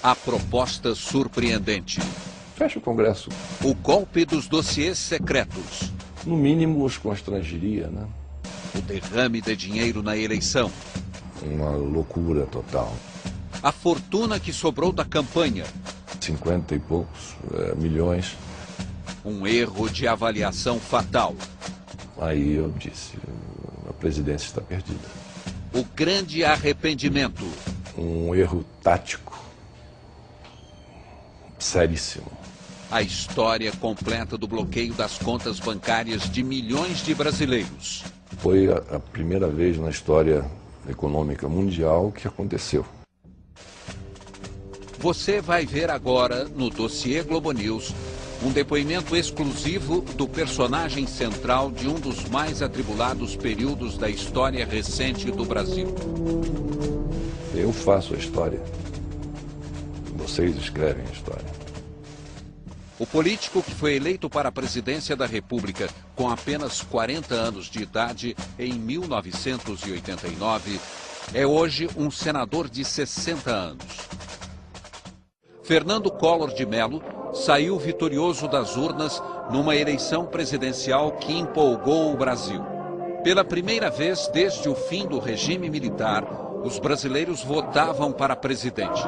A proposta surpreendente. Fecha o Congresso. O golpe dos dossiês secretos. No mínimo os constrangeria, né? O derrame de dinheiro na eleição. Uma loucura total. A fortuna que sobrou da campanha. 50 e poucos milhões. Um erro de avaliação fatal. Aí eu disse, a presidência está perdida. O grande arrependimento. Um erro tático. Seríssimo. A história completa do bloqueio das contas bancárias de milhões de brasileiros. Foi a primeira vez na história econômica mundial que aconteceu. Você vai ver agora, no dossiê Globo News, um depoimento exclusivo do personagem central de um dos mais atribulados períodos da história recente do Brasil. Eu faço a história. Vocês escrevem a história. O político que foi eleito para a presidência da República com apenas 40 anos de idade em 1989 é hoje um senador de 60 anos. Fernando Collor de Mello saiu vitorioso das urnas numa eleição presidencial que empolgou o Brasil. Pela primeira vez desde o fim do regime militar, os brasileiros votavam para presidente.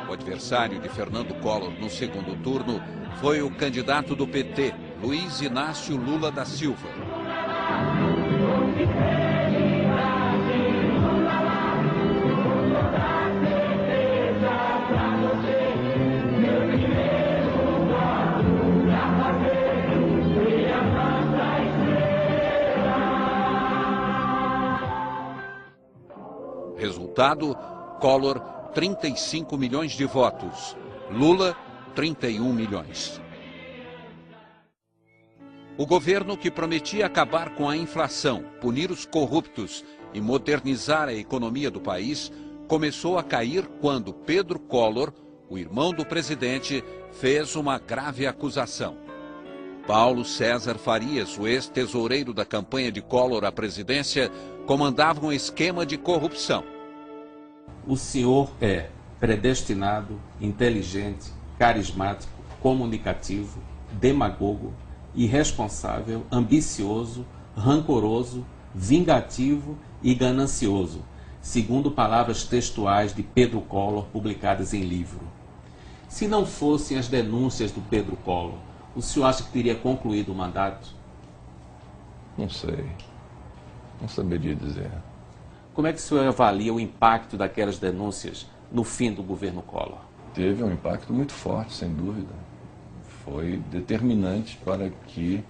O adversário de Fernando Collor no segundo turno foi o candidato do PT, Luiz Inácio Lula da Silva. Resultado, Collor, 35 milhões de votos. Lula, 31 milhões. O governo que prometia acabar com a inflação, punir os corruptos e modernizar a economia do país, começou a cair quando Pedro Collor, o irmão do presidente, fez uma grave acusação. Paulo César Farias, o ex-tesoureiro da campanha de Collor à presidência, comandava um esquema de corrupção. O senhor é predestinado, inteligente, carismático, comunicativo, demagogo, irresponsável, ambicioso, rancoroso, vingativo e ganancioso, segundo palavras textuais de Pedro Collor publicadas em livro. Se não fossem as denúncias do Pedro Collor, o senhor acha que teria concluído o mandato? Não sei. Não saberia dizer. Como é que o senhor avalia o impacto daquelas denúncias no fim do governo Collor? Teve um impacto muito forte, sem dúvida. Foi determinante para que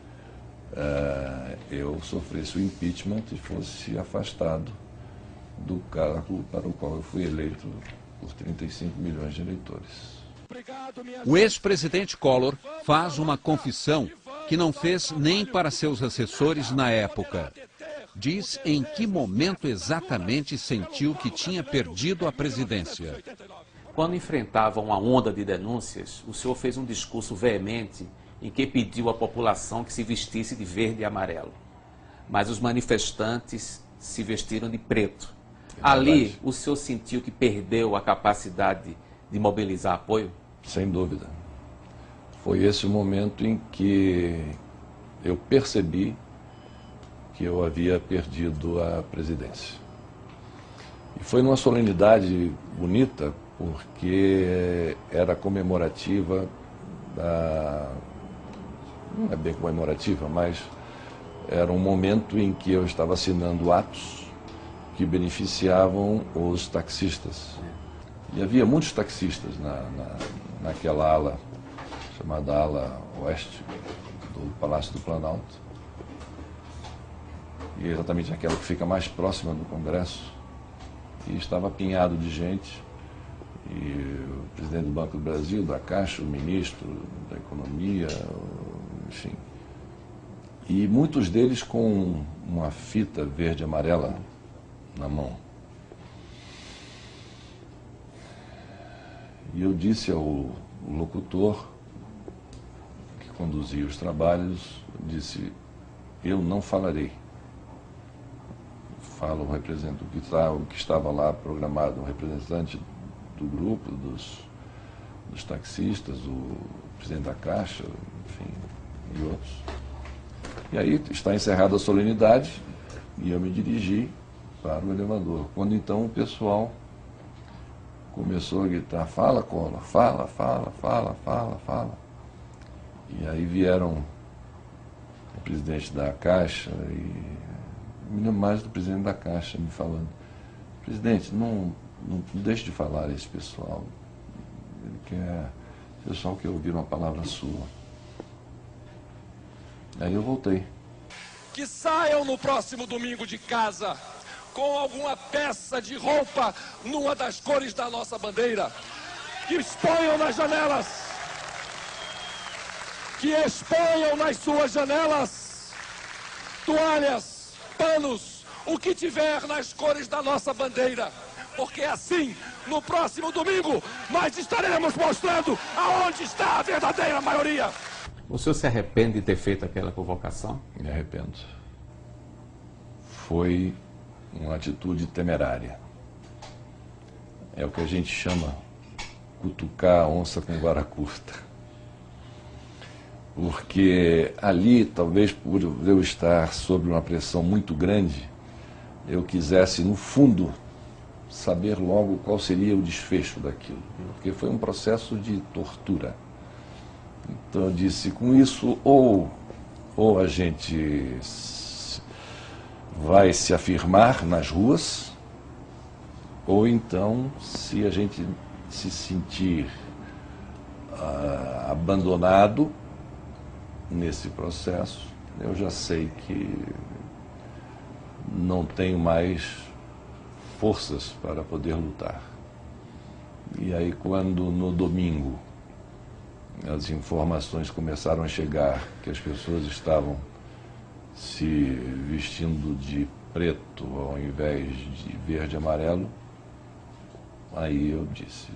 eu sofresse o impeachment e fosse afastado do cargo para o qual eu fui eleito por 35 milhões de eleitores. O ex-presidente Collor faz uma confissão que não fez nem para seus assessores na época. Diz em que momento exatamente sentiu que tinha perdido a presidência. Quando enfrentava uma onda de denúncias, o senhor fez um discurso veemente em que pediu à população que se vestisse de verde e amarelo. Mas os manifestantes se vestiram de preto. Ali, o senhor sentiu que perdeu a capacidade de mobilizar apoio? Sem dúvida. Foi esse o momento em que eu percebi que eu havia perdido a presidência. E foi numa solenidade bonita, porque era comemorativa não é bem comemorativa, mas era um momento em que eu estava assinando atos que beneficiavam os taxistas. E havia muitos taxistas naquela ala, chamada ala oeste do Palácio do Planalto. E exatamente aquela que fica mais próxima do Congresso. E estava apinhado de gente. E o presidente do Banco do Brasil, da Caixa, o ministro da Economia, enfim. E muitos deles com uma fita verde e amarela na mão. E eu disse ao locutor que conduzia os trabalhos, disse: eu não falarei. Fala o o que estava lá programado, um representante do grupo, dos taxistas, o presidente da Caixa, enfim, e outros. E aí está encerrada a solenidade e eu me dirigi para o elevador. Quando então o pessoal começou a gritar: fala, Collor, fala, fala, fala, fala, fala. E aí vieram o presidente da Caixa, e me lembro mais do presidente da Caixa me falando: presidente, não deixe de falar a esse pessoal. Ele quer, o pessoal quer ouvir uma palavra sua. Aí eu voltei. Que saiam no próximo domingo de casa com alguma peça de roupa numa das cores da nossa bandeira. Que exponham nas janelas. Que exponham nas suas janelas toalhas, panos, o que tiver nas cores da nossa bandeira. Porque assim, no próximo domingo, nós estaremos mostrando aonde está a verdadeira maioria. O senhor se arrepende de ter feito aquela convocação? Me arrependo. Foi uma atitude temerária. É o que a gente chama cutucar a onça com vara curta. Porque ali, talvez por eu estar sob uma pressão muito grande, eu quisesse, no fundo, saber logo qual seria o desfecho daquilo. Porque foi um processo de tortura. Então eu disse: com isso, ou a gente vai se afirmar nas ruas, ou então, se a gente se sentir abandonado nesse processo, eu já sei que não tenho mais forças para poder lutar. E aí, quando no domingo as informações começaram a chegar que as pessoas estavam se vestindo de preto ao invés de verde e amarelo, aí eu disse: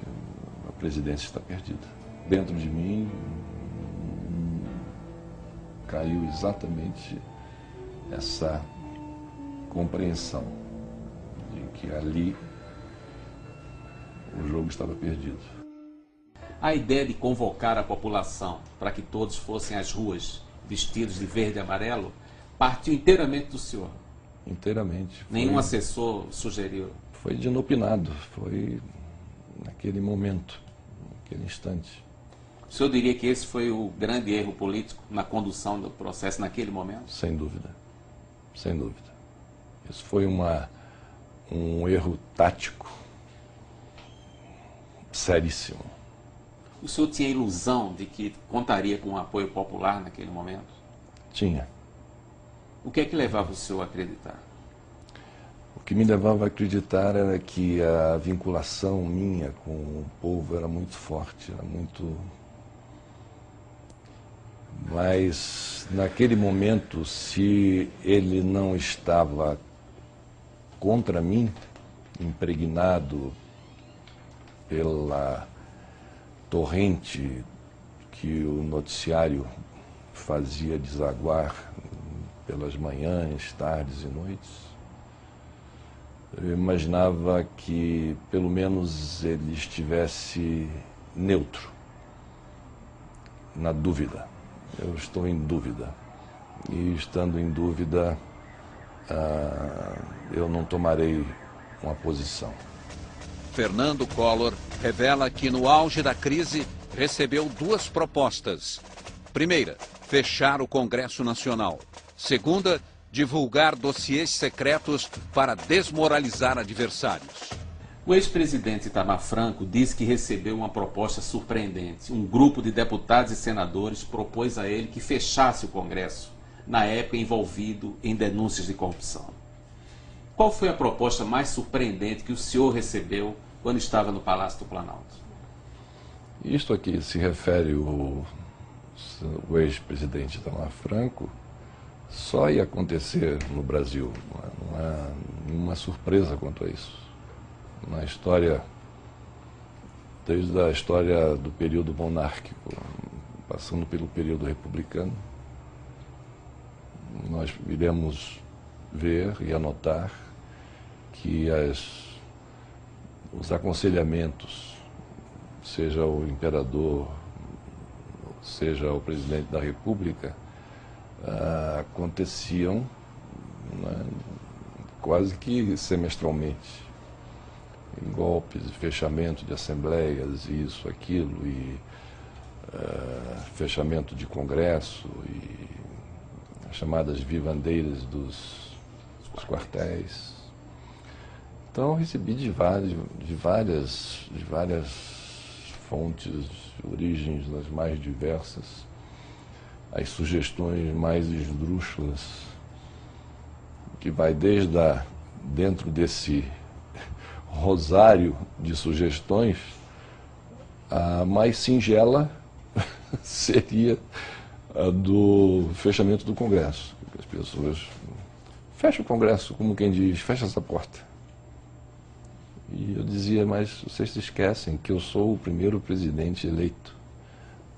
a presidência está perdida. Dentro de mim caiu exatamente essa compreensão de que ali o jogo estava perdido. A ideia de convocar a população para que todos fossem às ruas vestidos de verde e amarelo partiu inteiramente do senhor? Inteiramente. Nenhum assessor sugeriu? Foi de inopinado, foi naquele momento, naquele instante. O senhor diria que esse foi o grande erro político na condução do processo naquele momento? Sem dúvida, sem dúvida. Isso foi um erro tático seríssimo. O senhor tinha ilusão de que contaria com um apoio popular naquele momento? Tinha. O que é que levava o senhor a acreditar? O que me levava a acreditar era que a vinculação minha com o povo era muito forte, era muito... Mas, naquele momento, se ele não estava contra mim, impregnado pela torrente que o noticiário fazia desaguar pelas manhãs, tardes e noites, eu imaginava que pelo menos ele estivesse neutro, na dúvida. Eu estou em dúvida. E estando em dúvida, eu não tomarei uma posição. Fernando Collor revela que no auge da crise recebeu duas propostas. Primeira, fechar o Congresso Nacional. Segunda, divulgar dossiês secretos para desmoralizar adversários. O ex-presidente Itamar Franco disse que recebeu uma proposta surpreendente. Um grupo de deputados e senadores propôs a ele que fechasse o Congresso, na época envolvido em denúncias de corrupção. Qual foi a proposta mais surpreendente que o senhor recebeu quando estava no Palácio do Planalto? Isto aqui se refere ao ex-presidente Itamar Franco, só ia acontecer no Brasil, não há nenhuma surpresa quanto a isso. Na história, desde a história do período monárquico, passando pelo período republicano, nós iremos ver e anotar que os aconselhamentos, seja o imperador, seja o presidente da República, aconteciam, né, quase que semestralmente, em golpes, fechamento de assembleias, isso, aquilo, e fechamento de congresso, e as chamadas vivandeiras dos quartéis. Então, recebi de várias fontes, origens das mais diversas, as sugestões mais esdrúxulas, que vai desde dentro desse rosário de sugestões, a mais singela seria a do fechamento do Congresso. As pessoas fecham o Congresso, como quem diz, fecha essa porta. E eu dizia, mas vocês se esquecem que eu sou o primeiro presidente eleito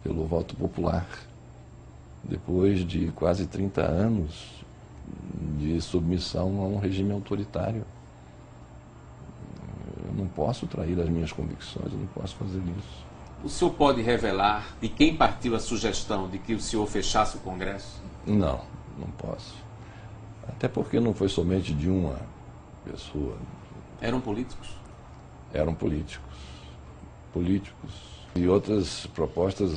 pelo voto popular, depois de quase 30 anos de submissão a um regime autoritário. Eu não posso trair as minhas convicções, eu não posso fazer isso. O senhor pode revelar de quem partiu a sugestão de que o senhor fechasse o Congresso? Não, não posso. Até porque não foi somente de uma pessoa. Eram políticos? Eram políticos. Políticos. E outras propostas,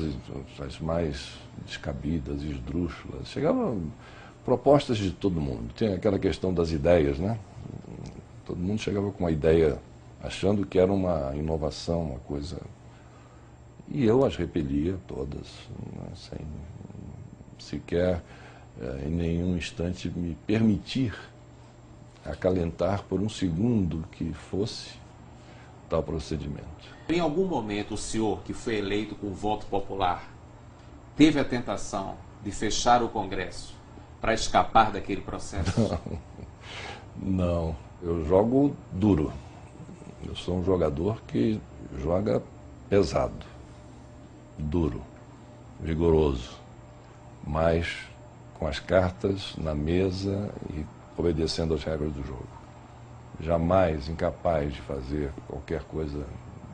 as mais descabidas, esdrúxulas. Chegavam propostas de todo mundo. Tem aquela questão das ideias, né? Todo mundo chegava com uma ideia achando que era uma inovação, uma coisa. E eu as repelia todas, né, sem sequer em nenhum instante me permitir acalentar por um segundo que fosse tal procedimento. Em algum momento o senhor, que foi eleito com voto popular, teve a tentação de fechar o Congresso para escapar daquele processo? Não, eu jogo duro. Eu sou um jogador que joga pesado, duro, vigoroso, mas com as cartas na mesa e obedecendo às regras do jogo. Jamais incapaz de fazer qualquer coisa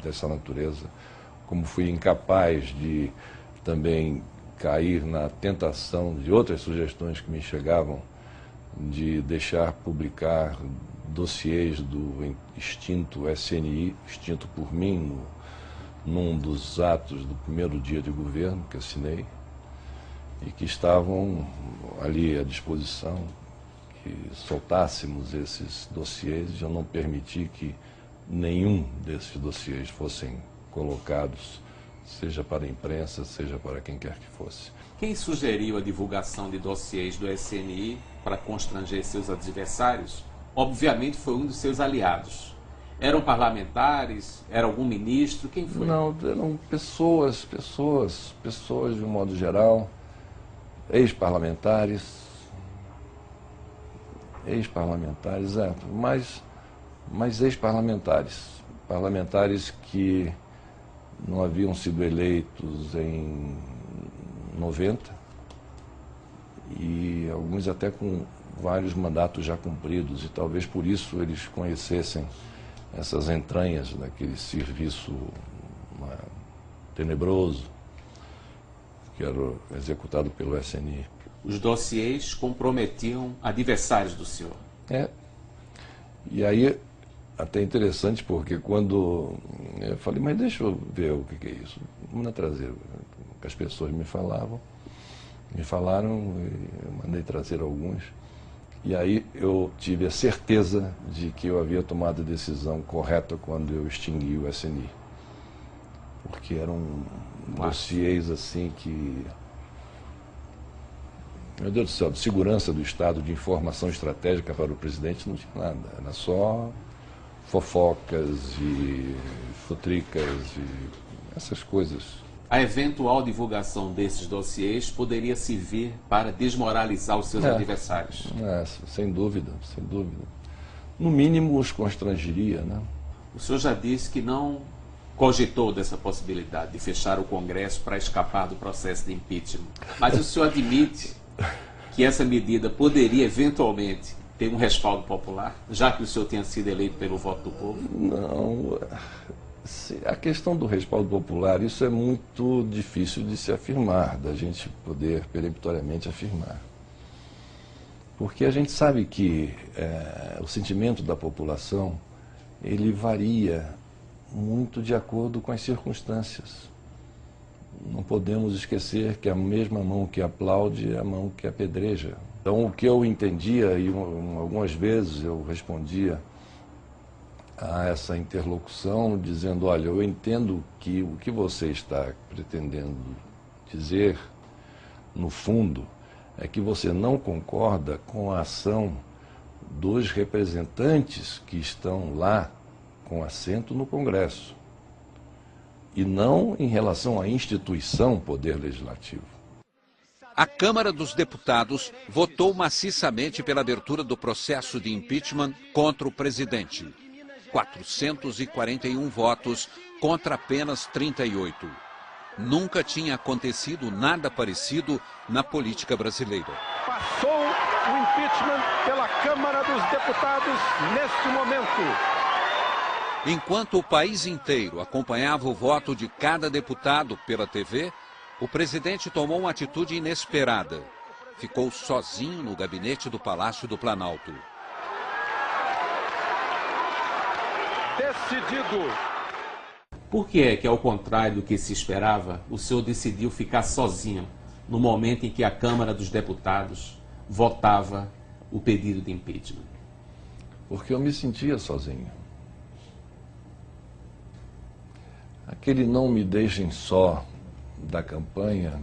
dessa natureza, como fui incapaz de também cair na tentação de outras sugestões que me chegavam de deixar publicar dossiês do extinto SNI, extinto por mim, num dos atos do primeiro dia de governo que assinei, e que estavam ali à disposição, que soltássemos esses dossiês, e eu não permiti que nenhum desses dossiês fossem colocados, seja para a imprensa, seja para quem quer que fosse. Quem sugeriu a divulgação de dossiês do SNI para constranger seus adversários? Obviamente foi um dos seus aliados. Eram parlamentares? Era algum ministro? Quem foi? Não, eram pessoas de um modo geral, ex-parlamentares, mas ex-parlamentares, parlamentares que não haviam sido eleitos em 90 e alguns até com vários mandatos já cumpridos, e talvez por isso eles conhecessem essas entranhas daquele serviço tenebroso que era executado pelo SNI. Os dossiês comprometiam adversários do senhor. E aí, até interessante, porque quando eu falei, mas deixa eu ver o que é isso. Vamos na traseira. As pessoas me falaram, e eu mandei trazer alguns. E aí eu tive a certeza de que eu havia tomado a decisão correta quando eu extingui o SNI. Porque eram dossiês assim que... Meu Deus do céu, de segurança do Estado, de informação estratégica para o presidente, não tinha nada. Era só fofocas e futricas e essas coisas. A eventual divulgação desses dossiês poderia servir para desmoralizar os seus adversários. Sem dúvida, sem dúvida. No mínimo os constrangeria, né? O senhor já disse que não cogitou dessa possibilidade de fechar o Congresso para escapar do processo de impeachment. Mas o senhor admite que essa medida poderia eventualmente ter um respaldo popular, já que o senhor tenha sido eleito pelo voto do povo? Não, a questão do respaldo popular, isso é muito difícil de se afirmar, da gente poder peremptoriamente afirmar. Porque a gente sabe que o sentimento da população, ele varia muito de acordo com as circunstâncias. Não podemos esquecer que a mesma mão que aplaude é a mão que apedreja. Então, o que eu entendia, e algumas vezes eu respondia a essa interlocução, dizendo, olha, eu entendo que o que você está pretendendo dizer, no fundo, é que você não concorda com a ação dos representantes que estão lá com assento no Congresso, e não em relação à instituição Poder Legislativo. A Câmara dos Deputados votou maciçamente pela abertura do processo de impeachment contra o presidente. 441 votos contra apenas 38. Nunca tinha acontecido nada parecido na política brasileira. Passou o impeachment pela Câmara dos Deputados neste momento. Enquanto o país inteiro acompanhava o voto de cada deputado pela TV, o presidente tomou uma atitude inesperada. Ficou sozinho no gabinete do Palácio do Planalto. Decidido. Por que é que, ao contrário do que se esperava, o senhor decidiu ficar sozinho no momento em que a Câmara dos Deputados votava o pedido de impeachment? Porque eu me sentia sozinho. Aquele não me deixem só da campanha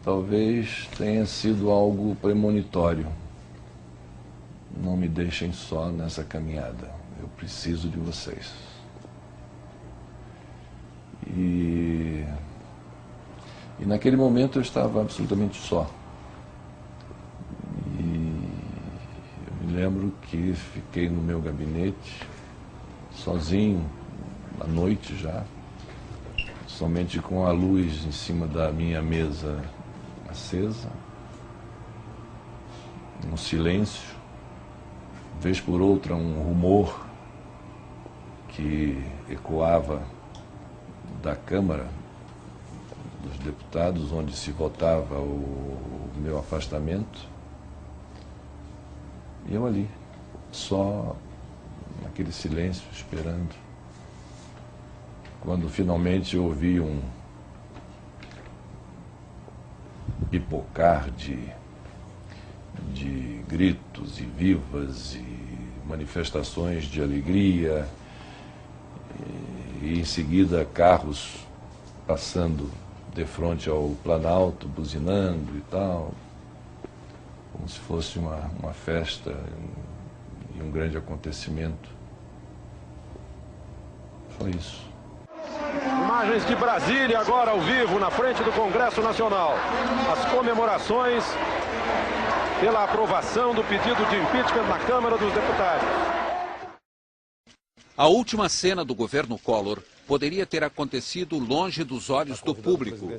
talvez tenha sido algo premonitório. Não me deixem só nessa caminhada. Eu preciso de vocês. E naquele momento eu estava absolutamente só. E eu me lembro que fiquei no meu gabinete, sozinho, à noite já, somente com a luz em cima da minha mesa acesa, um silêncio, vez por outra um rumor que ecoava da Câmara dos Deputados, onde se votava o meu afastamento, e eu ali, só naquele silêncio, esperando. Quando finalmente eu ouvi um pipocar de gritos e vivas e manifestações de alegria, e em seguida carros passando de frente ao Planalto, buzinando e tal, como se fosse uma festa e um grande acontecimento. Foi isso. Imagens de Brasília agora ao vivo na frente do Congresso Nacional. As comemorações pela aprovação do pedido de impeachment na Câmara dos Deputados. A última cena do governo Collor poderia ter acontecido longe dos olhos do público,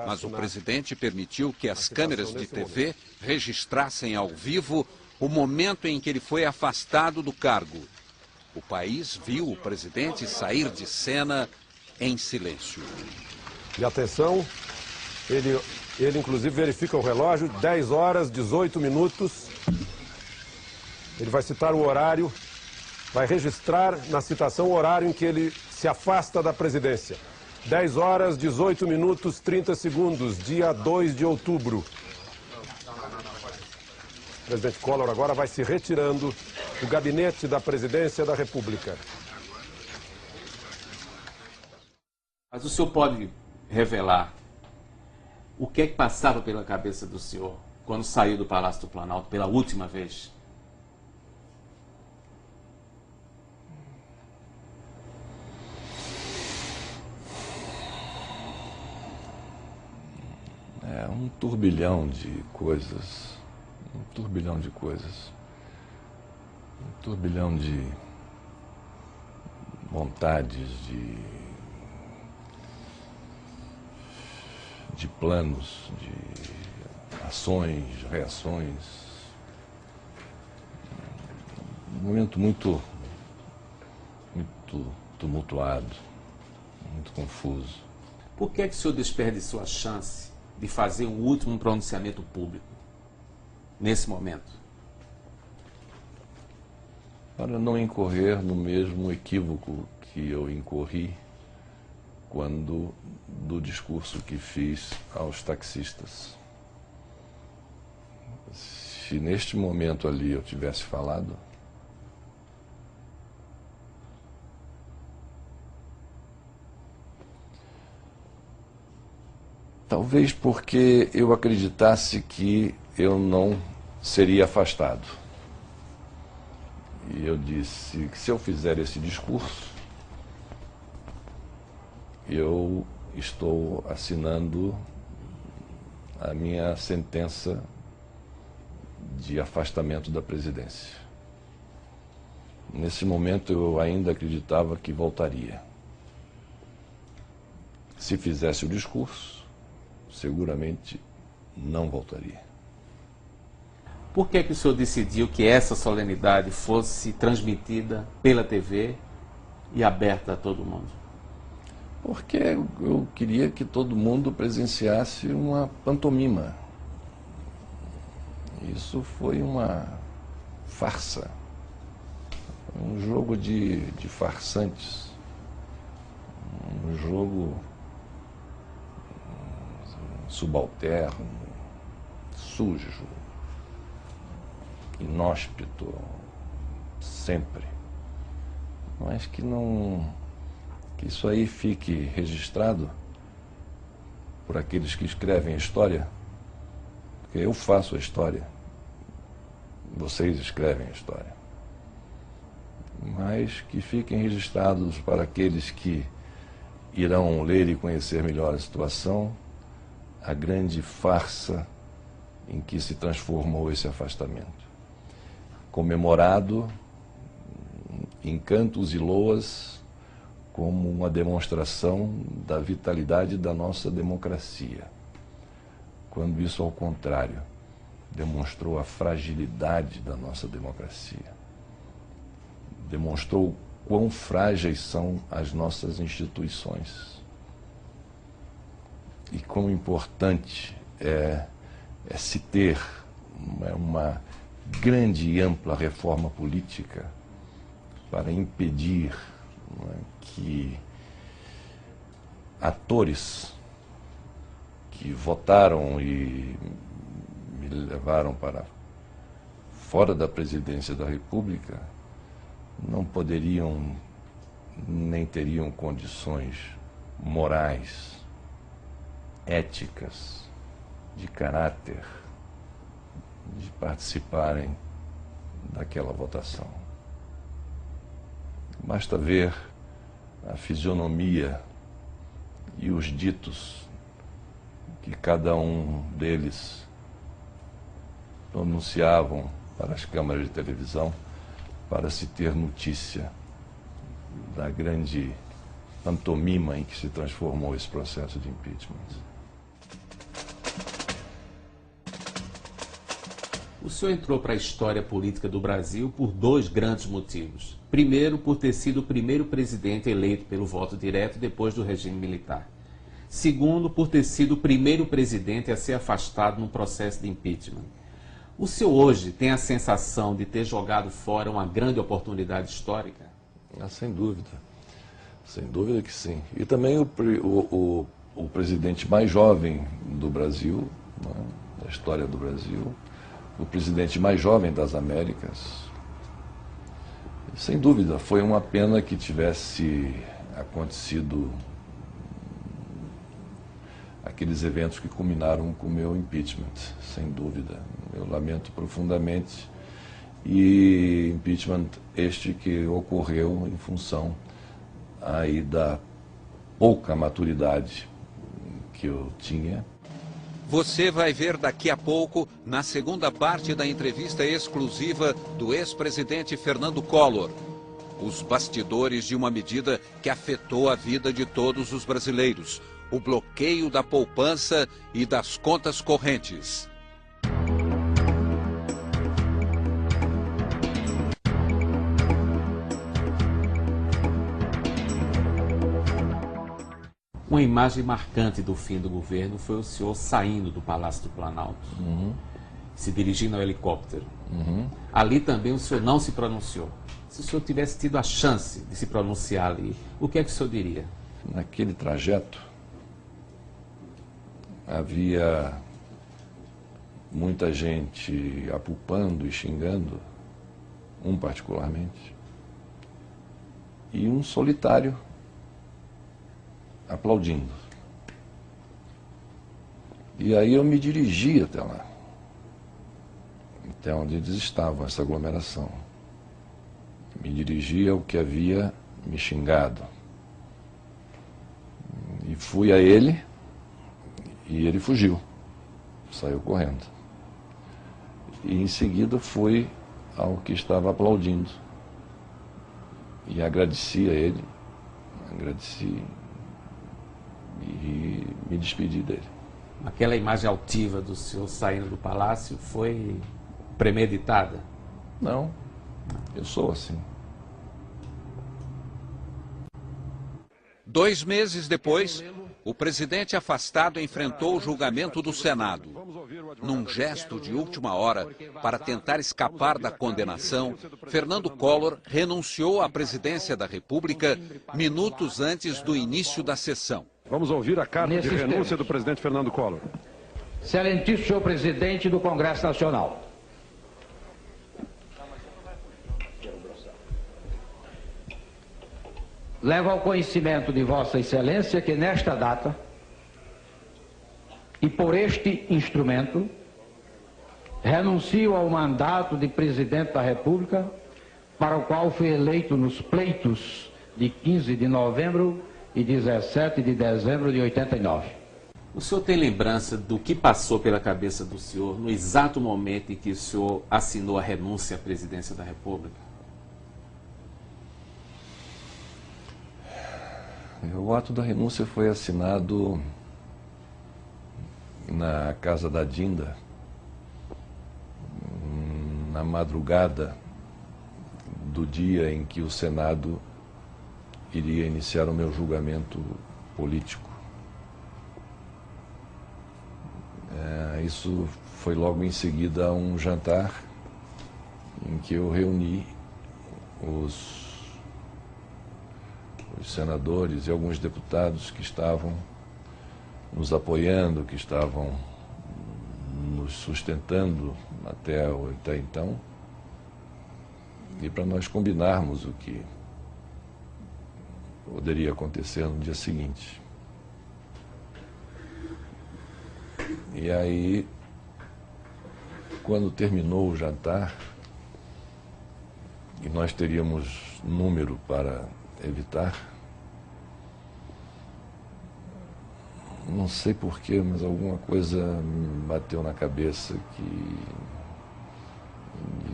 mas o presidente permitiu que as câmeras de TV registrassem ao vivo o momento em que ele foi afastado do cargo. O país viu o presidente sair de cena em silêncio. E atenção, ele inclusive verifica o relógio, 10 horas, 18 minutos. Ele vai citar o horário, vai registrar na citação o horário em que ele se afasta da presidência. 10 horas, 18 minutos, 30 segundos, dia 2 de outubro. O presidente Collor agora vai se retirando do gabinete da presidência da República. Mas o senhor pode revelar o que é que passava pela cabeça do senhor quando saiu do Palácio do Planalto pela última vez? É um turbilhão de coisas, um turbilhão de coisas, um turbilhão de vontades, de de planos, de ações, reações. Um momento muito tumultuado, muito confuso. Por que o senhor desperdiçou a chance de fazer um último pronunciamento público nesse momento? Para não incorrer no mesmo equívoco que eu incorri quando do discurso que fiz aos taxistas. Se neste momento ali eu tivesse falado, talvez porque eu acreditasse que eu não seria afastado. E eu disse que se eu fizer esse discurso, eu estou assinando a minha sentença de afastamento da presidência. Nesse momento eu ainda acreditava que voltaria. Se fizesse o discurso, seguramente não voltaria. Por que o senhor decidiu que essa solenidade fosse transmitida pela TV e aberta a todo mundo? Porque eu queria que todo mundo presenciasse uma pantomima. Isso foi uma farsa, um jogo de farsantes, um jogo subalterno, sujo, inóspito, sempre. Mas que isso aí fique registrado por aqueles que escrevem a história, porque eu faço a história, vocês escrevem a história, mas que fiquem registrados para aqueles que irão ler e conhecer melhor a situação, a grande farsa em que se transformou esse afastamento, comemorado em cantos e loas como uma demonstração da vitalidade da nossa democracia, quando isso, ao contrário, demonstrou a fragilidade da nossa democracia, demonstrou quão frágeis são as nossas instituições e quão importante é se ter uma grande e ampla reforma política para impedir que atores que votaram e me levaram para fora da presidência da República não poderiam nem teriam condições morais, éticas, de caráter, de participarem daquela votação. Basta ver a fisionomia e os ditos que cada um deles pronunciavam para as câmaras de televisão para se ter notícia da grande pantomima em que se transformou esse processo de impeachment. O senhor entrou para a história política do Brasil por dois grandes motivos. Primeiro, por ter sido o primeiro presidente eleito pelo voto direto depois do regime militar. Segundo, por ter sido o primeiro presidente a ser afastado num processo de impeachment. O senhor hoje tem a sensação de ter jogado fora uma grande oportunidade histórica? Sem dúvida. Sem dúvida que sim. E também o presidente mais jovem do Brasil, né, da história do Brasil, o presidente mais jovem das Américas. Sem dúvida, foi uma pena que tivesse acontecido aqueles eventos que culminaram com o meu impeachment, sem dúvida. Eu lamento profundamente. E impeachment este que ocorreu em função aí da pouca maturidade que eu tinha. Você vai ver daqui a pouco, na segunda parte da entrevista exclusiva do ex-presidente Fernando Collor, os bastidores de uma medida que afetou a vida de todos os brasileiros, o bloqueio da poupança e das contas correntes. Uma imagem marcante do fim do governo foi o senhor saindo do Palácio do Planalto, se dirigindo ao helicóptero. Ali também o senhor não se pronunciou. Se o senhor tivesse tido a chance de se pronunciar ali, o que é que o senhor diria? Naquele trajeto, havia muita gente apupando e xingando, um particularmente, e um solitário aplaudindo. E aí eu me dirigi até lá, até onde eles estavam, essa aglomeração. Me dirigi ao que havia me xingado. E fui a ele, e ele fugiu, saiu correndo. E em seguida fui ao que estava aplaudindo. E agradeci a ele, agradeci e me despedi dele. Aquela imagem altiva do senhor saindo do palácio foi premeditada? Não, eu sou assim. 2 meses depois, o presidente afastado enfrentou o julgamento do Senado. Num gesto de última hora, para tentar escapar da condenação, Fernando Collor renunciou à presidência da República minutos antes do início da sessão. Vamos ouvir a carta de renúncia do presidente Fernando Collor. Excelentíssimo senhor presidente do Congresso Nacional. Levo ao conhecimento de Vossa Excelência que nesta data e por este instrumento renuncio ao mandato de presidente da República, para o qual fui eleito nos pleitos de 15 de novembro e 17 de dezembro de 89. O senhor tem lembrança do que passou pela cabeça do senhor no exato momento em que o senhor assinou a renúncia à presidência da República? O ato da renúncia foi assinado na casa da Dinda, na madrugada do dia em que o Senado iria iniciar o meu julgamento político. Isso foi logo em seguida a um jantar em que eu reuni os senadores e alguns deputados que estavam nos apoiando, que estavam nos sustentando até então, e para nós combinarmos o que poderia acontecer no dia seguinte. E aí, quando terminou o jantar, e nós teríamos número para evitar, não sei porquê, mas alguma coisa me bateu na cabeça que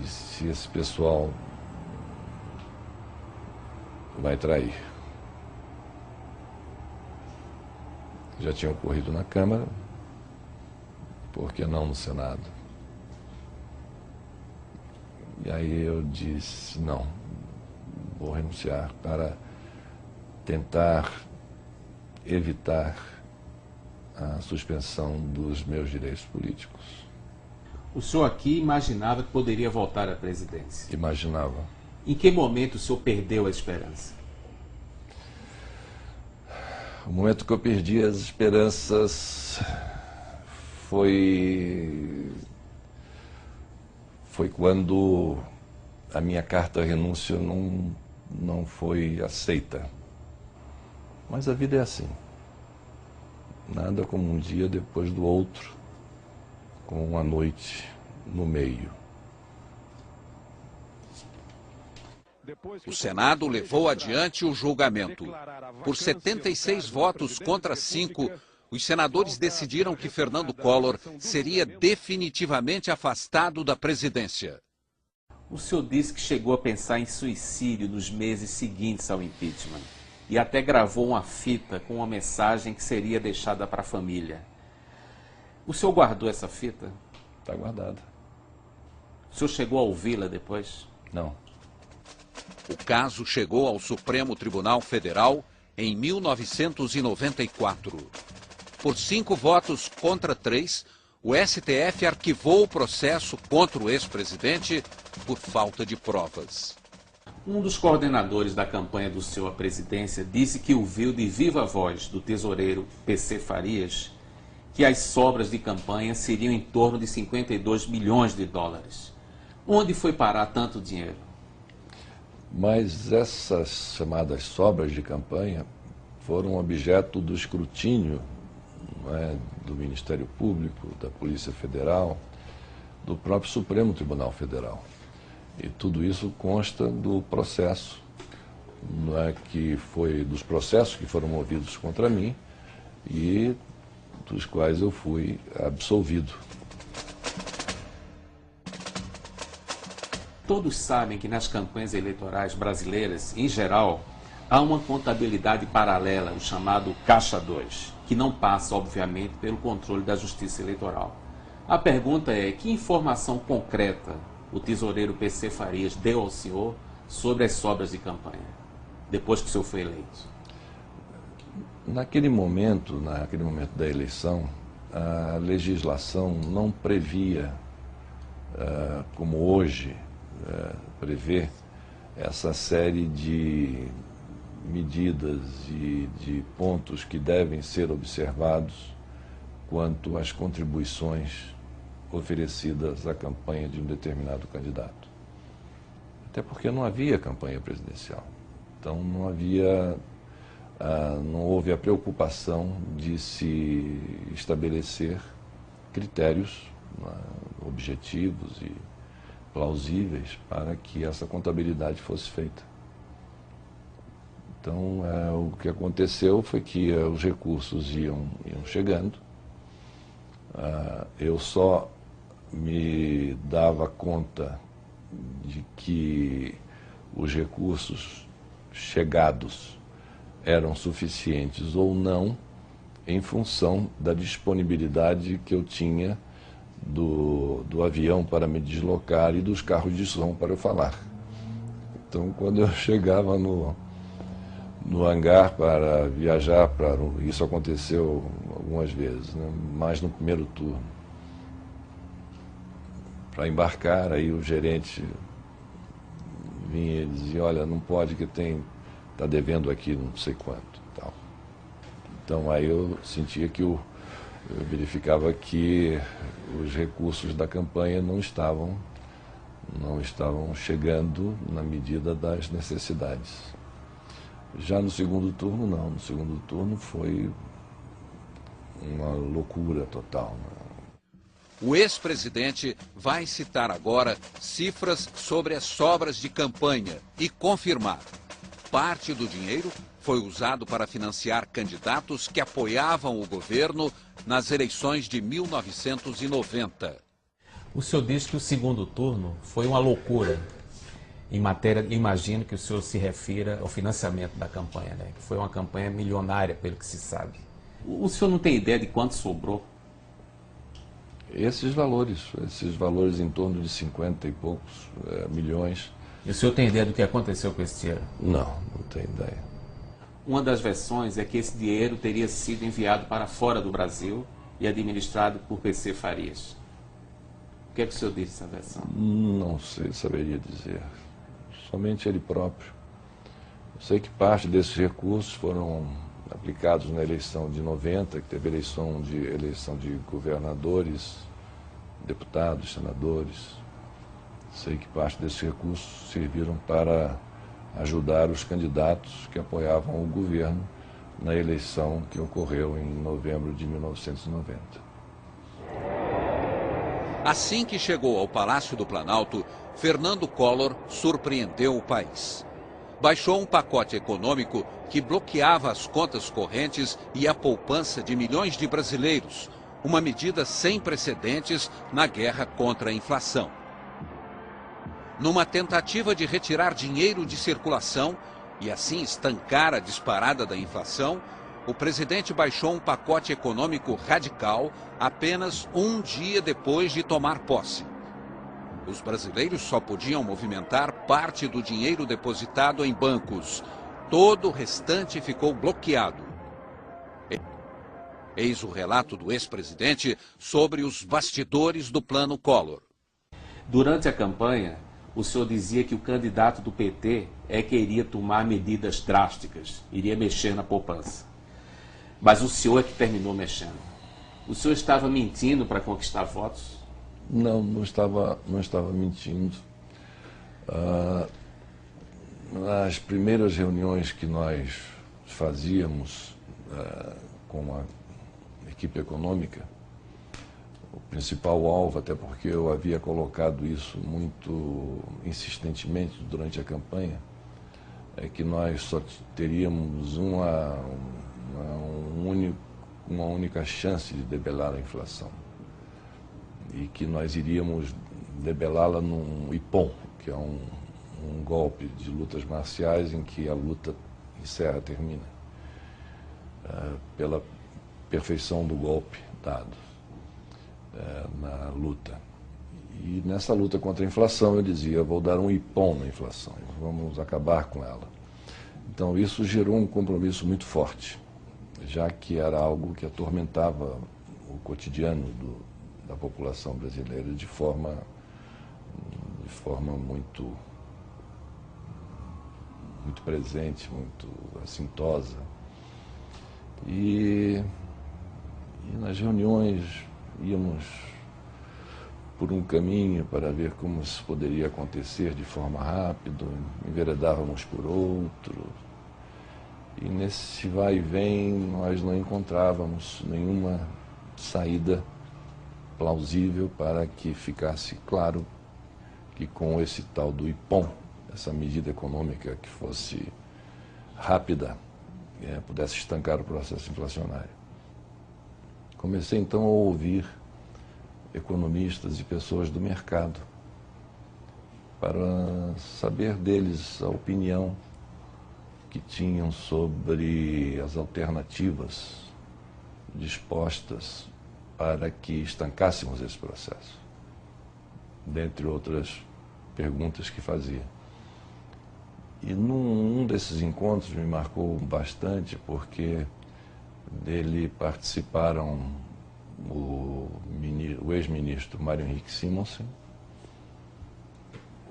se esse pessoal vai trair. Já tinha ocorrido na Câmara, por que não no Senado? E aí eu disse, não, vou renunciar para tentar evitar a suspensão dos meus direitos políticos. O senhor aqui imaginava que poderia voltar à presidência? Imaginava. Em que momento o senhor perdeu a esperança? O momento que eu perdi as esperanças foi quando a minha carta de renúncia não foi aceita. Mas a vida é assim. Nada como um dia depois do outro, com uma noite no meio. O Senado levou adiante o julgamento. Por 76 votos contra 5, os senadores decidiram que Fernando Collor seria definitivamente afastado da presidência. O senhor disse que chegou a pensar em suicídio nos meses seguintes ao impeachment. e até gravou uma fita com uma mensagem que seria deixada para a família. O senhor guardou essa fita? Está guardada. O senhor chegou a ouvi-la depois? Não. O caso chegou ao Supremo Tribunal Federal em 1994. Por 5 votos contra 3, o STF arquivou o processo contra o ex-presidente por falta de provas. Um dos coordenadores da campanha do senhor à presidência disse que ouviu de viva voz do tesoureiro PC Farias que as sobras de campanha seriam em torno de 52 milhões de dólares. Onde foi parar tanto dinheiro? Mas essas chamadas sobras de campanha foram objeto do escrutínio, não é, do Ministério Público, da Polícia Federal, do próprio Supremo Tribunal Federal. E tudo isso consta do processo, não é, que foi dos processos que foram movidos contra mim e dos quais eu fui absolvido. Todos sabem que nas campanhas eleitorais brasileiras, em geral, há uma contabilidade paralela, o chamado Caixa 2, que não passa, obviamente, pelo controle da Justiça Eleitoral. A pergunta é, que informação concreta o tesoureiro PC Farias deu ao senhor sobre as sobras de campanha, depois que o senhor foi eleito? Naquele momento da eleição, a legislação não previa, como hoje prevê, essa série de medidas e de pontos que devem ser observados quanto às contribuições oferecidas à campanha de um determinado candidato. Até porque não havia campanha presidencial. Então não houve a preocupação de se estabelecer critérios objetivos e plausíveis para que essa contabilidade fosse feita. Então, o que aconteceu foi que os recursos iam chegando. Eu só me dava conta de que os recursos chegados eram suficientes ou não em função da disponibilidade que eu tinha do avião para me deslocar e dos carros de som para eu falar. Então, quando eu chegava no hangar para viajar, isso aconteceu algumas vezes, né? Mais no primeiro turno. Para embarcar, aí o gerente vinha e dizia, olha, não pode que está devendo aqui não sei quanto. Tal. Então aí eu sentia que eu verificava que os recursos da campanha não estavam chegando na medida das necessidades. Já no segundo turno, não. No segundo turno foi uma loucura total. O ex-presidente vai citar agora cifras sobre as sobras de campanha e confirmar. Parte do dinheiro foi usado para financiar candidatos que apoiavam o governo nas eleições de 1990. O senhor diz que o segundo turno foi uma loucura. Em matéria, imagino que o senhor se refira ao financiamento da campanha, né? Que foi uma campanha milionária, pelo que se sabe. O senhor não tem ideia de quanto sobrou? Esses valores em torno de 50 e poucos milhões. E o senhor tem ideia do que aconteceu com esse dinheiro? Não tenho ideia. Uma das versões é que esse dinheiro teria sido enviado para fora do Brasil e administrado por PC Farias. O que é que o senhor diz dessa versão? Não sei, saberia dizer. Somente ele próprio. Eu sei que parte desses recursos foram aplicados na eleição de 90, que teve eleição de governadores, deputados, senadores. Sei que parte desses recursos serviram para ajudar os candidatos que apoiavam o governo na eleição que ocorreu em novembro de 1990. Assim que chegou ao Palácio do Planalto, Fernando Collor surpreendeu o país. Baixou um pacote econômico que bloqueava as contas correntes e a poupança de milhões de brasileiros, uma medida sem precedentes na guerra contra a inflação. Numa tentativa de retirar dinheiro de circulação, e assim estancar a disparada da inflação, o presidente baixou um pacote econômico radical apenas um dia depois de tomar posse. Os brasileiros só podiam movimentar parte do dinheiro depositado em bancos. Todo o restante ficou bloqueado. Eis o relato do ex-presidente sobre os bastidores do plano Collor. Durante a campanha, o senhor dizia que o candidato do PT que iria tomar medidas drásticas, iria mexer na poupança. Mas o senhor é que terminou mexendo. O senhor estava mentindo para conquistar votos? Não estava mentindo. Nas primeiras reuniões que nós fazíamos com a equipe econômica, o principal alvo, até porque eu havia colocado isso muito insistentemente durante a campanha, é que nós só teríamos uma única chance de debelar a inflação. E que nós iríamos debelá-la num IPOM, que é um golpe de lutas marciais em que a luta termina, pela perfeição do golpe dado na luta. E nessa luta contra a inflação eu dizia, vou dar um IPOM na inflação, vamos acabar com ela. Então isso gerou um compromisso muito forte, já que era algo que atormentava o cotidiano da população brasileira de forma muito presente, muito assintosa. E nas reuniões íamos por um caminho para ver como isso poderia acontecer de forma rápida, enveredávamos por outro. E nesse vai e vem nós não encontrávamos nenhuma saída plausível para que ficasse claro que com esse tal do IPOM, essa medida econômica que fosse rápida, pudesse estancar o processo inflacionário. Comecei então a ouvir economistas e pessoas do mercado para saber deles a opinião que tinham sobre as alternativas dispostas para que estancássemos esse processo, dentre outras perguntas que fazia. E num desses encontros me marcou bastante, porque dele participaram o ex-ministro Mário Henrique Simonsen,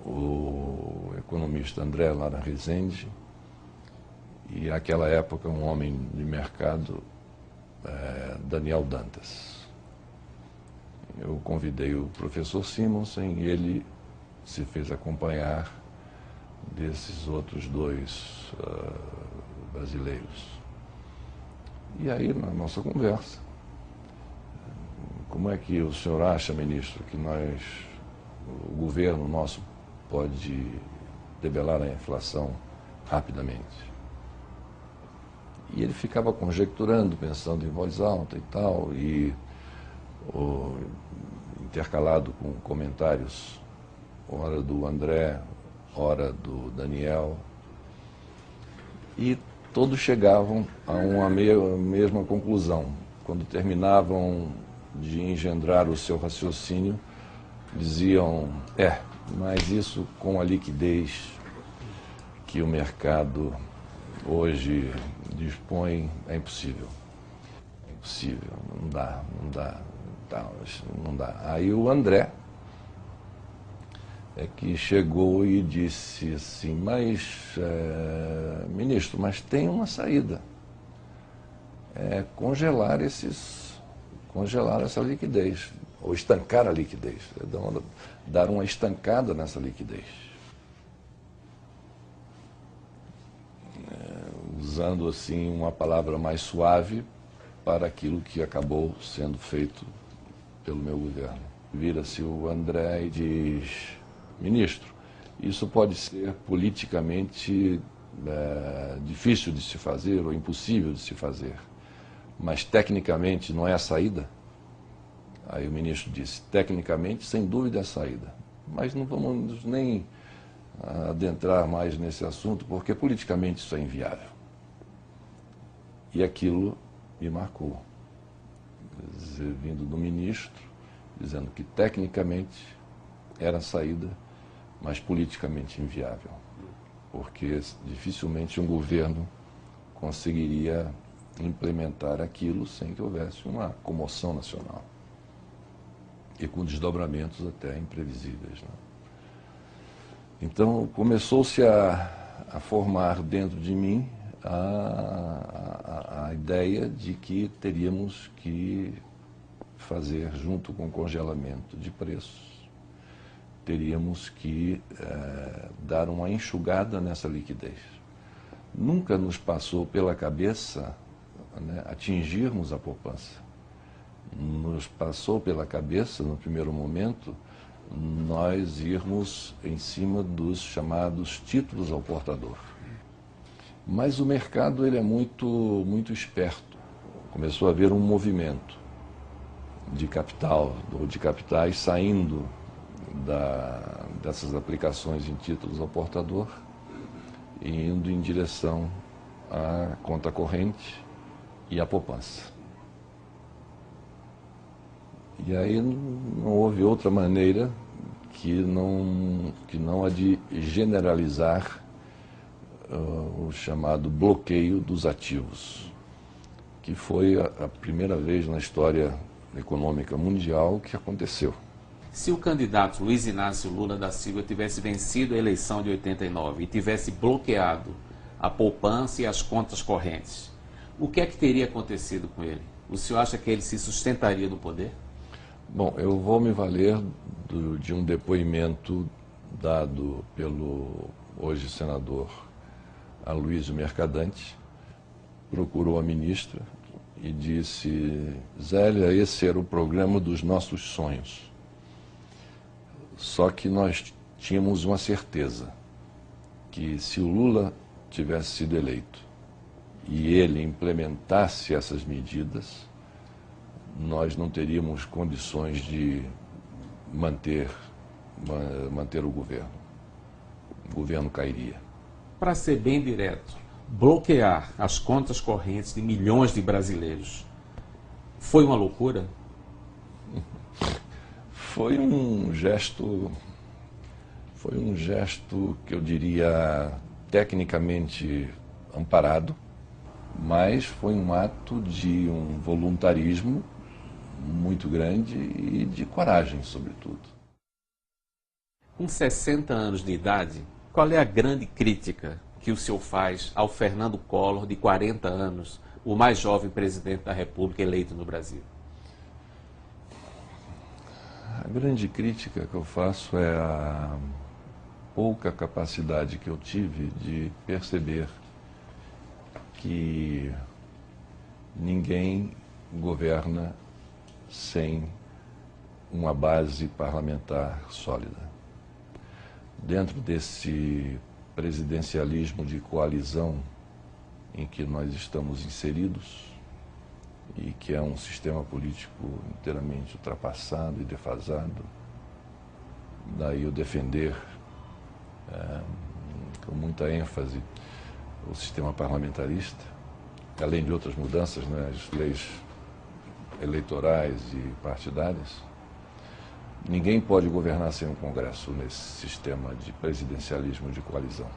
o economista André Lara Rezende e, naquela época, um homem de mercado, Daniel Dantas. Eu convidei o professor Simonsen e ele se fez acompanhar desses outros dois brasileiros. E aí, na nossa conversa, como é que o senhor acha, ministro, que o governo nosso pode debelar a inflação rapidamente? E ele ficava conjecturando, pensando em voz alta e tal, e intercalado com comentários, ora do André, ora do Daniel, e todos chegavam a uma mesma conclusão. Quando terminavam de engendrar o seu raciocínio, diziam, mas isso com a liquidez que o mercado hoje dispõe é impossível. É impossível, não dá. Aí o André que chegou e disse assim, mas, ministro, mas tem uma saída. Congelar essa liquidez, ou estancar a liquidez, dar uma estancada nessa liquidez. Usando assim uma palavra mais suave para aquilo que acabou sendo feito pelo meu governo. Vira-se o André e diz, ministro, isso pode ser politicamente difícil de se fazer ou impossível de se fazer, mas tecnicamente não é a saída? Aí o ministro disse, tecnicamente, sem dúvida é a saída, mas não vamos nem adentrar mais nesse assunto, porque politicamente isso é inviável. E aquilo me marcou. Quer dizer, vindo do ministro, dizendo que tecnicamente era a saída, mas politicamente inviável. Porque dificilmente um governo conseguiria implementar aquilo sem que houvesse uma comoção nacional. E com desdobramentos até imprevisíveis, né? Então, começou-se a formar dentro de mim a ideia de que teríamos que fazer, junto com o congelamento de preços, teríamos que dar uma enxugada nessa liquidez. Nunca nos passou pela cabeça, né, atingirmos a poupança. Nos passou pela cabeça, no primeiro momento, nós irmos em cima dos chamados títulos ao portador. Mas o mercado ele é muito esperto. Começou a haver um movimento de capital, ou de capitais saindo dessas aplicações em títulos ao portador e indo em direção à conta corrente e à poupança. E aí não houve outra maneira que não a de generalizar o chamado bloqueio dos ativos, que foi a primeira vez na história econômica mundial que aconteceu. Se o candidato Luiz Inácio Lula da Silva tivesse vencido a eleição de 89 e tivesse bloqueado a poupança e as contas correntes, o que é que teria acontecido com ele? O senhor acha que ele se sustentaria no poder? Bom, eu vou me valer de um depoimento dado pelo hoje senador Aloysio Mercadante. Procurou a ministra e disse: Zélia, esse era o programa dos nossos sonhos. Só que nós tínhamos uma certeza, que se o Lula tivesse sido eleito e ele implementasse essas medidas, nós não teríamos condições de manter o governo. O governo cairia. Para ser bem direto, bloquear as contas correntes de milhões de brasileiros foi uma loucura? Foi um gesto que eu diria tecnicamente amparado, mas foi um ato de um voluntarismo muito grande e de coragem, sobretudo. Com 60 anos de idade, qual é a grande crítica que o senhor faz ao Fernando Collor, de 40 anos, o mais jovem presidente da República eleito no Brasil? A grande crítica que eu faço é a pouca capacidade que eu tive de perceber que ninguém governa sem uma base parlamentar sólida. Dentro desse presidencialismo de coalizão em que nós estamos inseridos, e que é um sistema político inteiramente ultrapassado e defasado, daí eu defender com muita ênfase o sistema parlamentarista, além de outras mudanças, né, as leis eleitorais e partidárias. Ninguém pode governar sem um Congresso nesse sistema de presidencialismo de coalizão.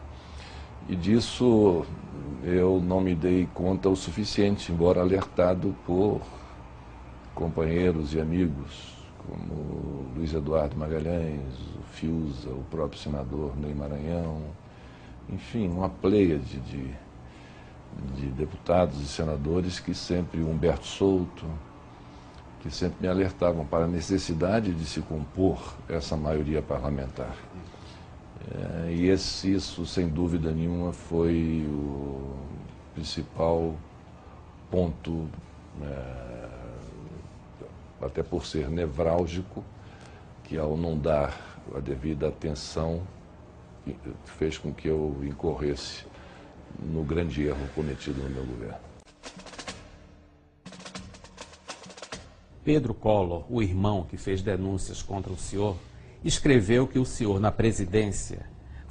E disso eu não me dei conta o suficiente, embora alertado por companheiros e amigos, como Luiz Eduardo Magalhães, o Fiuza, o próprio senador Ney Maranhão, enfim, uma pleiade de deputados e senadores que sempre, Humberto Souto, que sempre me alertavam para a necessidade de se compor essa maioria parlamentar. E isso, sem dúvida nenhuma, foi o principal ponto, até por ser nevrálgico, que ao não dar a devida atenção, fez com que eu incorresse no grande erro cometido no meu governo. Pedro Collor, o irmão que fez denúncias contra o senhor, escreveu que o senhor, na presidência,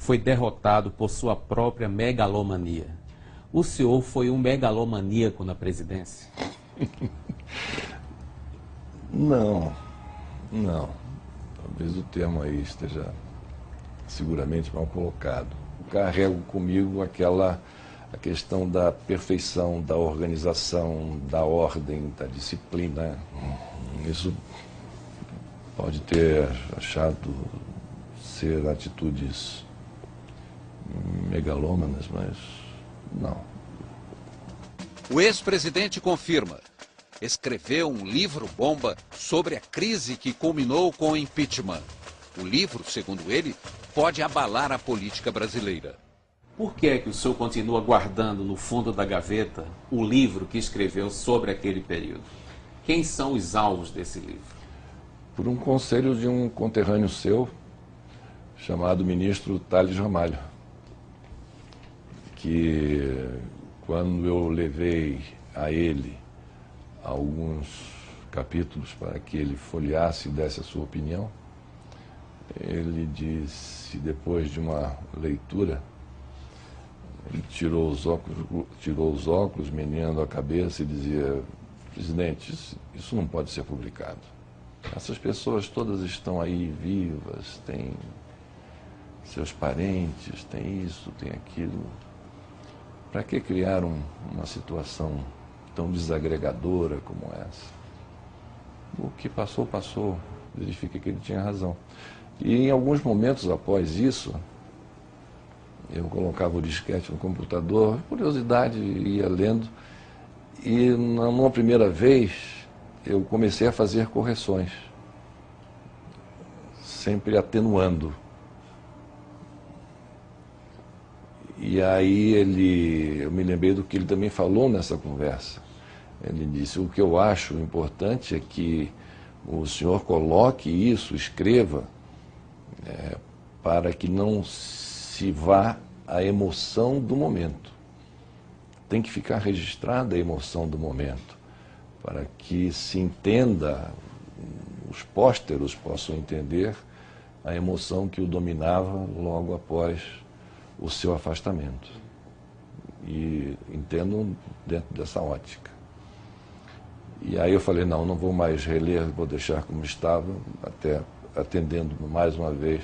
foi derrotado por sua própria megalomania. O senhor foi um megalomaníaco na presidência? Não. Talvez o termo aí esteja seguramente mal colocado. Eu carrego comigo a questão da perfeição, da organização, da ordem, da disciplina. Isso pode ter achado ser atitudes megalômanas, mas não. O ex-presidente confirma. Escreveu um livro-bomba sobre a crise que culminou com o impeachment. O livro, segundo ele, pode abalar a política brasileira. Por que é que o senhor continua guardando no fundo da gaveta o livro que escreveu sobre aquele período? Quem são os alvos desse livro? Por um conselho de um conterrâneo seu, chamado ministro Tales Ramalho, que quando eu levei a ele alguns capítulos para que ele folheasse e desse a sua opinião, ele disse, depois de uma leitura, ele tirou os óculos, meneando a cabeça e dizia: presidente, isso não pode ser publicado. Essas pessoas todas estão aí vivas, têm seus parentes, têm isso, têm aquilo. Para que criar uma situação tão desagregadora como essa? O que passou, passou. Verifica que ele tinha razão. E em alguns momentos após isso, eu colocava o disquete no computador, curiosidade, ia lendo, e numa primeira vez eu comecei a fazer correções, sempre atenuando. E aí eu me lembrei do que ele também falou nessa conversa. Ele disse: o que eu acho importante é que o senhor coloque isso, escreva, para que não se vá a emoção do momento. Tem que ficar registrada a emoção do momento, para que se entenda, os pósteros possam entender a emoção que o dominava logo após o seu afastamento. E entendam dentro dessa ótica. E aí eu falei: não vou mais reler, vou deixar como estava, até atendendo mais uma vez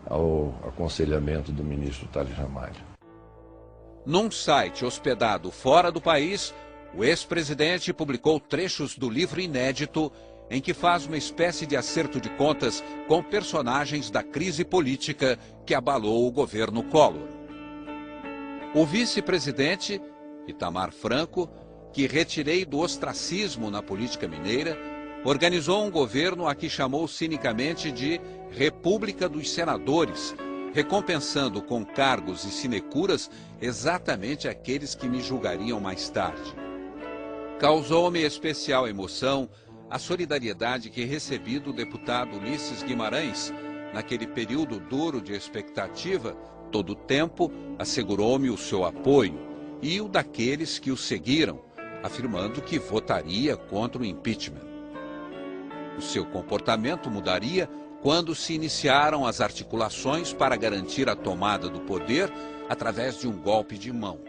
ao aconselhamento do ministro Tales Ramalho. Num site hospedado fora do país, o ex-presidente publicou trechos do livro inédito em que faz uma espécie de acerto de contas com personagens da crise política que abalou o governo Collor. O vice-presidente, Itamar Franco, que retirei do ostracismo na política mineira, organizou um governo a que chamou cinicamente de República dos Senadores, recompensando com cargos e sinecuras exatamente aqueles que me julgariam mais tarde. Causou-me especial emoção a solidariedade que recebi do deputado Ulisses Guimarães, naquele período duro de expectativa. Todo o tempo assegurou-me o seu apoio e o daqueles que o seguiram, afirmando que votaria contra o impeachment. O seu comportamento mudaria quando se iniciaram as articulações para garantir a tomada do poder através de um golpe de mão.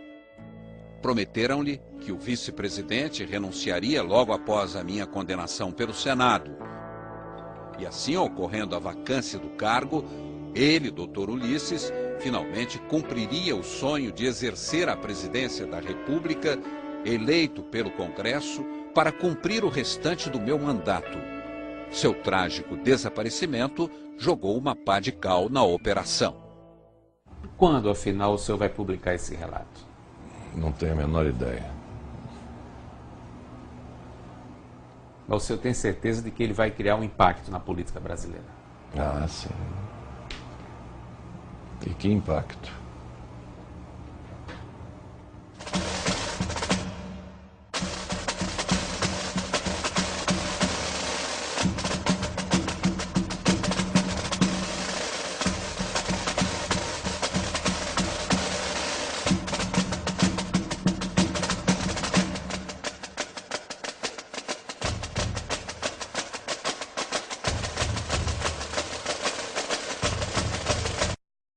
Prometeram-lhe que o vice-presidente renunciaria logo após a minha condenação pelo Senado. E assim, ocorrendo a vacância do cargo, ele, Dr. Ulisses, finalmente cumpriria o sonho de exercer a presidência da República, eleito pelo Congresso, para cumprir o restante do meu mandato. Seu trágico desaparecimento jogou uma pá de cal na operação. Quando, afinal, o senhor vai publicar esse relato? Não tenho a menor ideia. Mas o senhor tem certeza de que ele vai criar um impacto na política brasileira? Ah, sim. E que impacto?